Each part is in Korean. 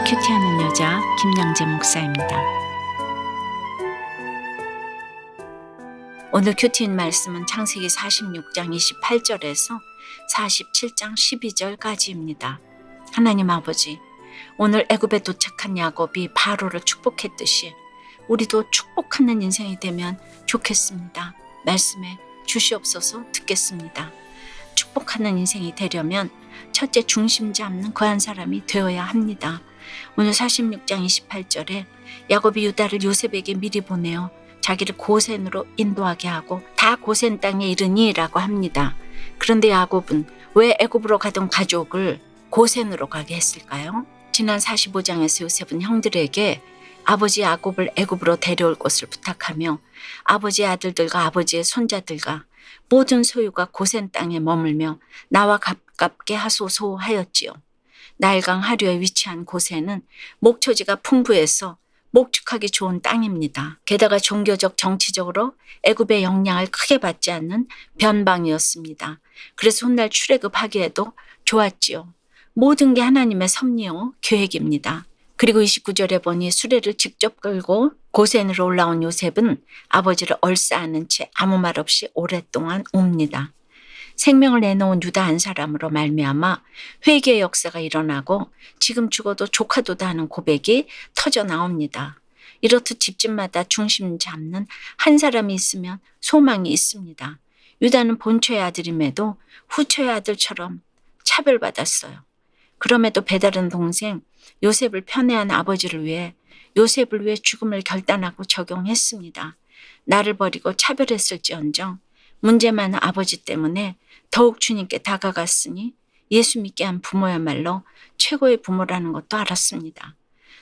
큐티하는 여자 김양재 목사입니다. 오늘 큐티인 말씀은 창세기 46장 28절에서 47장 12절까지입니다. 하나님 아버지, 오늘 애굽에 도착한 야곱이 바로를 축복했듯이 우리도 축복하는 인생이 되면 좋겠습니다. 말씀에 주시옵소서 듣겠습니다. 축복하는 인생이 되려면 첫째 중심 잡는 그 한 사람이 되어야 합니다. 오늘 46장 28절에 야곱이 유다를 요셉에게 미리 보내어 자기를 고센으로 인도하게 하고 다 고센 땅에 이르니 라고 합니다. 그런데 야곱은 왜 애굽으로 가던 가족을 고센으로 가게 했을까요? 지난 45장에서 요셉은 형들에게 아버지 야곱을 애굽으로 데려올 것을 부탁하며 아버지의 아들들과 아버지의 손자들과 모든 소유가 고센 땅에 머물며 나와 가깝게 하소서 하였지요. 나일강 하류에 위치한 고센은 목초지가 풍부해서 목축하기 좋은 땅입니다. 게다가 종교적 정치적으로 애굽의 영향을 크게 받지 않는 변방이었습니다. 그래서 훗날 출애굽하기에도 좋았지요. 모든 게 하나님의 섭리요 계획입니다. 그리고 29절에 보니 수레를 직접 끌고 고센으로 올라온 요셉은 아버지를 얼싸안은 채 아무 말 없이 오랫동안 웁니다. 생명을 내놓은 유다 한 사람으로 말미암아 회개의 역사가 일어나고 지금 죽어도 조카도다 하는 고백이 터져 나옵니다. 이렇듯 집집마다 중심 잡는 한 사람이 있으면 소망이 있습니다. 유다는 본초의 아들임에도 후초의 아들처럼 차별받았어요. 그럼에도 배다른 동생 요셉을 편애한 아버지를 위해 요셉을 위해 죽음을 결단하고 적용했습니다. 나를 버리고 차별했을지언정 문제 많은 아버지 때문에 더욱 주님께 다가갔으니 예수 믿게 한 부모야말로 최고의 부모라는 것도 알았습니다.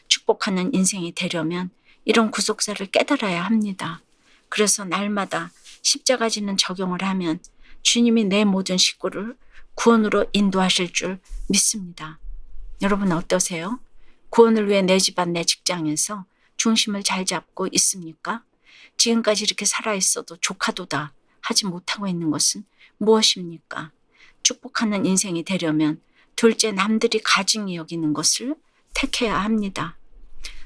축복하는 인생이 되려면 이런 구속사를 깨달아야 합니다. 그래서 날마다 십자가 지는 적용을 하면 주님이 내 모든 식구를 구원으로 인도하실 줄 믿습니다. 여러분 어떠세요? 구원을 위해 내 집안, 내 직장에서 중심을 잘 잡고 있습니까? 지금까지 이렇게 살아있어도 조카도다 하지 못하고 있는 것은 무엇입니까? 축복하는 인생이 되려면 둘째 남들이 가증히 여기는 것을 택해야 합니다.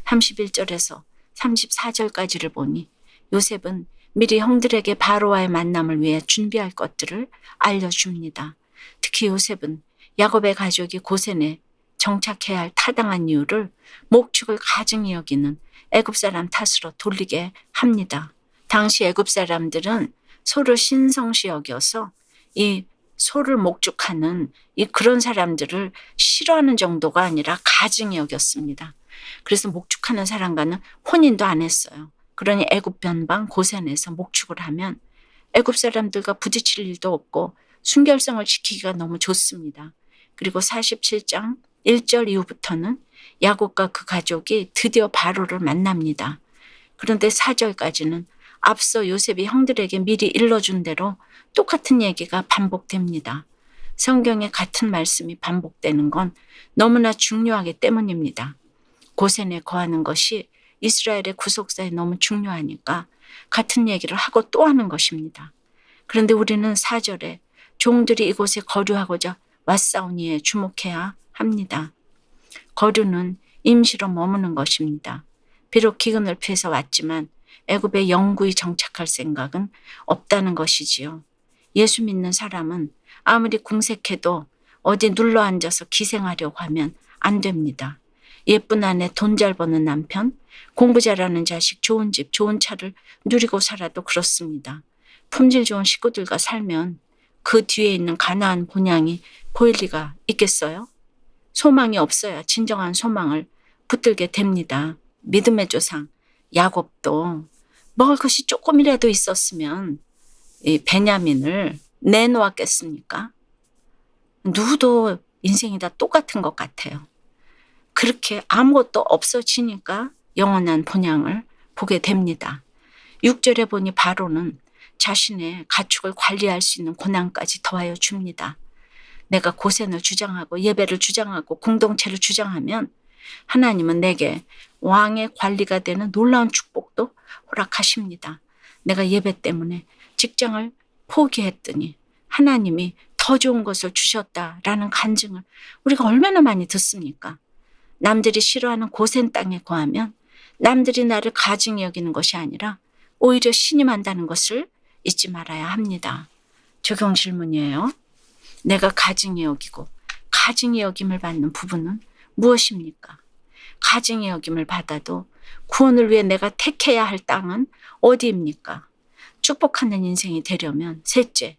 31절에서 34절까지를 보니 요셉은 미리 형들에게 바로와의 만남을 위해 준비할 것들을 알려줍니다. 특히 요셉은 야곱의 가족이 고센에 정착해야 할 타당한 이유를 목축을 가증히 여기는 애굽 사람 탓으로 돌리게 합니다. 당시 애굽 사람들은 소를 신성시 여겨서 이 소를 목축하는 그런 사람들을 싫어하는 정도가 아니라 가증히 여겼습니다. 그래서 목축하는 사람과는 혼인도 안 했어요. 그러니 애굽 변방 고센에서 목축을 하면 애굽 사람들과 부딪힐 일도 없고 순결성을 지키기가 너무 좋습니다. 그리고 47장 1절 이후부터는 야곱과 그 가족이 드디어 바로를 만납니다. 그런데 4절까지는 앞서 요셉이 형들에게 미리 일러준 대로 똑같은 얘기가 반복됩니다. 성경에 같은 말씀이 반복되는 건 너무나 중요하기 때문입니다. 고센에 거하는 것이 이스라엘의 구속사에 너무 중요하니까 같은 얘기를 하고 또 하는 것입니다. 그런데 우리는 4절에 종들이 이곳에 거류하고자 왔사오니에 주목해야 합니다. 거류는 임시로 머무는 것입니다. 비록 기근을 피해서 왔지만 애굽에 영구히 정착할 생각은 없다는 것이지요. 예수 믿는 사람은 아무리 궁색해도 어디 눌러 앉아서 기생하려고 하면 안 됩니다. 예쁜 아내, 돈 잘 버는 남편, 공부 잘하는 자식, 좋은 집, 좋은 차를 누리고 살아도 그렇습니다. 품질 좋은 식구들과 살면 그 뒤에 있는 가나안 본향이 보일 리가 있겠어요? 소망이 없어야 진정한 소망을 붙들게 됩니다. 믿음의 조상 야곱도 먹을 것이 조금이라도 있었으면 이 베냐민을 내놓았겠습니까? 누구도 인생이 다 똑같은 것 같아요. 그렇게 아무것도 없어지니까 영원한 본향을 보게 됩니다. 6절에 보니 바로는 자신의 가축을 관리할 수 있는 권한까지 더하여 줍니다. 내가 고센을 주장하고 예배를 주장하고 공동체를 주장하면 하나님은 내게 왕의 관리가 되는 놀라운 축복도 허락하십니다. 내가 예배 때문에 직장을 포기했더니 하나님이 더 좋은 것을 주셨다라는 간증을 우리가 얼마나 많이 듣습니까? 남들이 싫어하는 고센 땅에 거하면 남들이 나를 가증히 여기는 것이 아니라 오히려 신임한다는 것을 잊지 말아야 합니다. 적용 질문이에요. 내가 가증히 여기고 가증히 여김을 받는 부분은 무엇입니까? 가증히 여김을 받아도 구원을 위해 내가 택해야 할 땅은 어디입니까? 축복하는 인생이 되려면 셋째,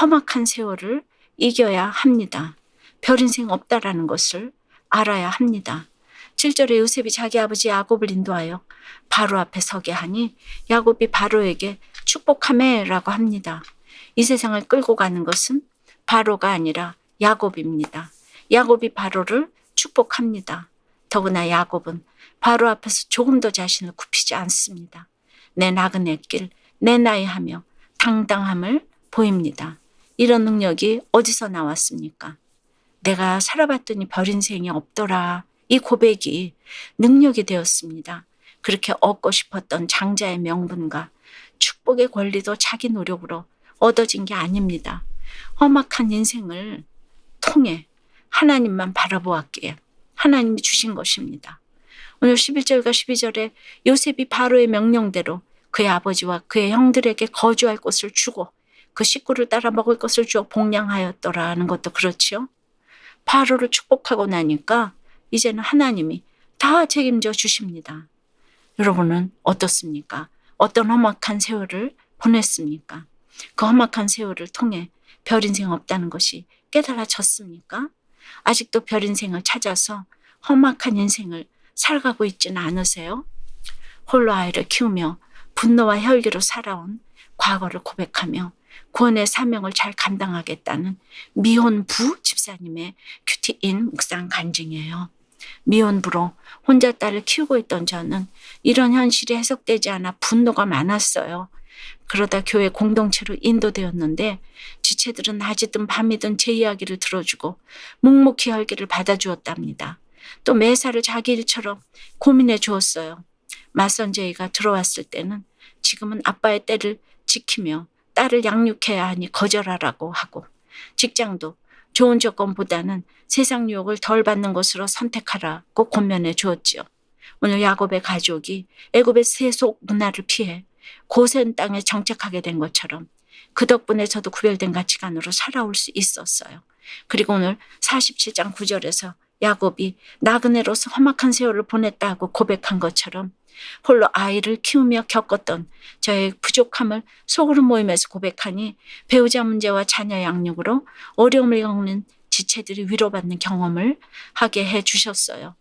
험악한 세월을 이겨야 합니다. 별 인생 없다라는 것을 알아야 합니다. 7절에 요셉이 자기 아버지 야곱을 인도하여 바로 앞에 서게 하니 야곱이 바로에게 축복하매라고 합니다. 이 세상을 끌고 가는 것은 바로가 아니라 야곱입니다. 야곱이 바로를 축복합니다. 더구나 야곱은 바로 앞에서 조금 더 자신을 굽히지 않습니다. 내 나그네 길, 내 나이 하며 당당함을 보입니다. 이런 능력이 어디서 나왔습니까? 내가 살아봤더니 별 인생이 없더라. 이 고백이 능력이 되었습니다. 그렇게 얻고 싶었던 장자의 명분과 축복의 권리도 자기 노력으로 얻어진 게 아닙니다. 험악한 인생을 통해 하나님만 바라보았기에 하나님이 주신 것입니다. 오늘 11절과 12절에 요셉이 바로의 명령대로 그의 아버지와 그의 형들에게 거주할 곳을 주고 그 식구를 따라 먹을 것을 주어 복량하였더라는 것도 그렇지요. 바로를 축복하고 나니까 이제는 하나님이 다 책임져 주십니다. 여러분은 어떻습니까? 어떤 험악한 세월을 보냈습니까? 그 험악한 세월을 통해 별 인생 없다는 것이 깨달아졌습니까? 아직도 별 인생을 찾아서 험악한 인생을 살아가고 있지는 않으세요? 홀로 아이를 키우며 분노와 혈기로 살아온 과거를 고백하며 구원의 사명을 잘 감당하겠다는 미혼부 집사님의 큐티인 묵상 간증이에요. 미혼부로 혼자 딸을 키우고 있던 저는 이런 현실이 해석되지 않아 분노가 많았어요. 그러다 교회 공동체로 인도되었는데 지체들은 낮이든 밤이든 제 이야기를 들어주고 묵묵히 혈기를 받아주었답니다. 또 매사를 자기 일처럼 고민해 주었어요. 맞선 제의가 들어왔을 때는 지금은 아빠의 때를 지키며 딸을 양육해야 하니 거절하라고 하고 직장도 좋은 조건보다는 세상 유혹을 덜 받는 것으로 선택하라고 권면해 주었지요. 오늘 야곱의 가족이 애굽의 세속 문화를 피해 고센 땅에 정착하게 된 것처럼 그 덕분에 저도 구별된 가치관으로 살아올 수 있었어요. 그리고 오늘 47장 9절에서 야곱이 나그네로서 험악한 세월을 보냈다고 고백한 것처럼 홀로 아이를 키우며 겪었던 저의 부족함을 속으로 모임에서 고백하니 배우자 문제와 자녀 양육으로 어려움을 겪는 지체들이 위로받는 경험을 하게 해 주셨어요.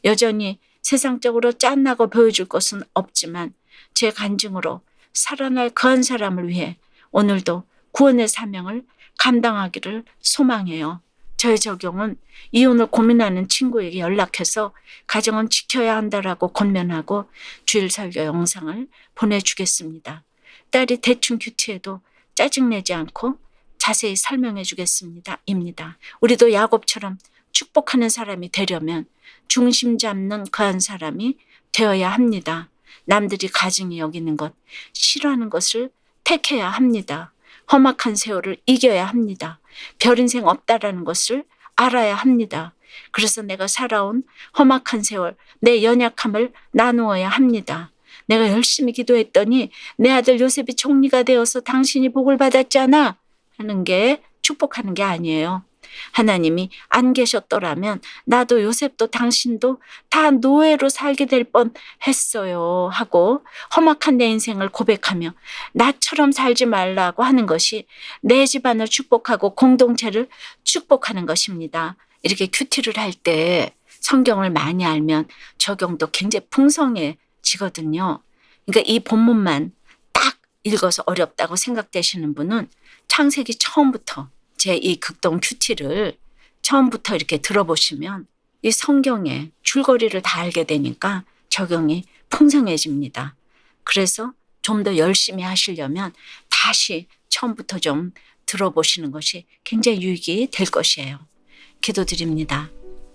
여전히 세상적으로 짠나고 보여줄 것은 없지만 제 간증으로 살아날 그 한 사람을 위해 오늘도 구원의 사명을 감당하기를 소망해요. 저의 적용은 이혼을 고민하는 친구에게 연락해서 가정은 지켜야 한다라고 권면하고 주일 설교 영상을 보내주겠습니다. 딸이 대충 큐티해도 짜증내지 않고 자세히 설명해 주겠습니다. 입니다. 우리도 야곱처럼 축복하는 사람이 되려면 중심 잡는 그 한 사람이 되어야 합니다. 남들이 가증히 여기는 것, 싫어하는 것을 택해야 합니다. 험악한 세월을 이겨야 합니다. 별 인생 없다라는 것을 알아야 합니다. 그래서 내가 살아온 험악한 세월, 내 연약함을 나누어야 합니다. 내가 열심히 기도했더니 내 아들 요셉이 총리가 되어서 당신이 복을 받았잖아 하는 게 축복하는 게 아니에요. 하나님이 안 계셨더라면 나도 요셉도 당신도 다 노예로 살게 될 뻔했어요 하고 험악한 내 인생을 고백하며 나처럼 살지 말라고 하는 것이 내 집안을 축복하고 공동체를 축복하는 것입니다. 이렇게 큐티를 할 때 성경을 많이 알면 적용도 굉장히 풍성해지거든요. 그러니까 이 본문만 딱 읽어서 어렵다고 생각되시는 분은 창세기 처음부터 제 이 극동 큐티를 처음부터 이렇게 들어보시면 이 성경의 줄거리를 다 알게 되니까 적용이 풍성해집니다. 그래서 좀 더 열심히 하시려면 다시 처음부터 좀 들어보시는 것이 굉장히 유익이 될 것이에요. 기도드립니다.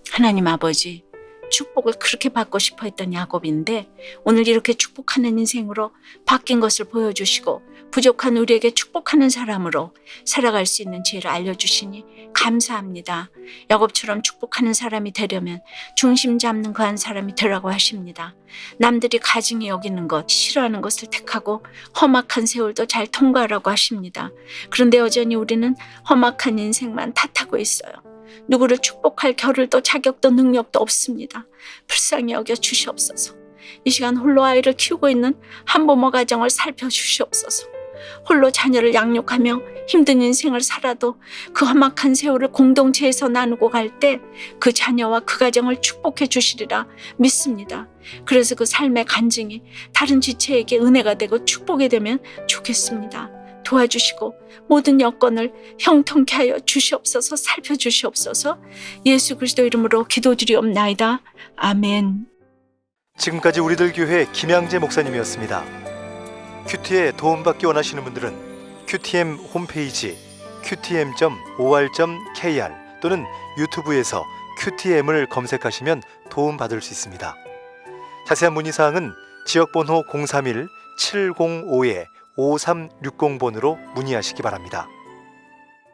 하나님 아버지, 축복을 그렇게 받고 싶어 했던 야곱인데 오늘 이렇게 축복하는 인생으로 바뀐 것을 보여주시고 부족한 우리에게 축복하는 사람으로 살아갈 수 있는 지혜를 알려주시니 감사합니다. 야곱처럼 축복하는 사람이 되려면 중심 잡는 그 한 사람이 되라고 하십니다. 남들이 가증히 여기는 것, 싫어하는 것을 택하고 험악한 세월도 잘 통과하라고 하십니다. 그런데 여전히 우리는 험악한 인생만 탓하고 있어요. 누구를 축복할 겨를도 자격도 능력도 없습니다. 불쌍히 여겨 주시옵소서. 이 시간 홀로 아이를 키우고 있는 한부모 가정을 살펴주시옵소서. 홀로 자녀를 양육하며 힘든 인생을 살아도 그 험악한 세월을 공동체에서 나누고 갈 때 그 자녀와 그 가정을 축복해 주시리라 믿습니다. 그래서 그 삶의 간증이 다른 지체에게 은혜가 되고 축복이 되면 좋겠습니다. 도와주시고 모든 여건을 형통케 하여 주시옵소서. 살펴주시옵소서. 예수 그리스도 이름으로 기도드리옵나이다. 아멘. 지금까지 우리들 교회 김양재 목사님이었습니다. 큐티에 도움받기 원하시는 분들은 큐티엠 홈페이지 qtm.or.kr 또는 유튜브에서 큐티엠을 검색하시면 도움받을 수 있습니다. 자세한 문의사항은 지역번호 031-705-5360번으로 문의하시기 바랍니다.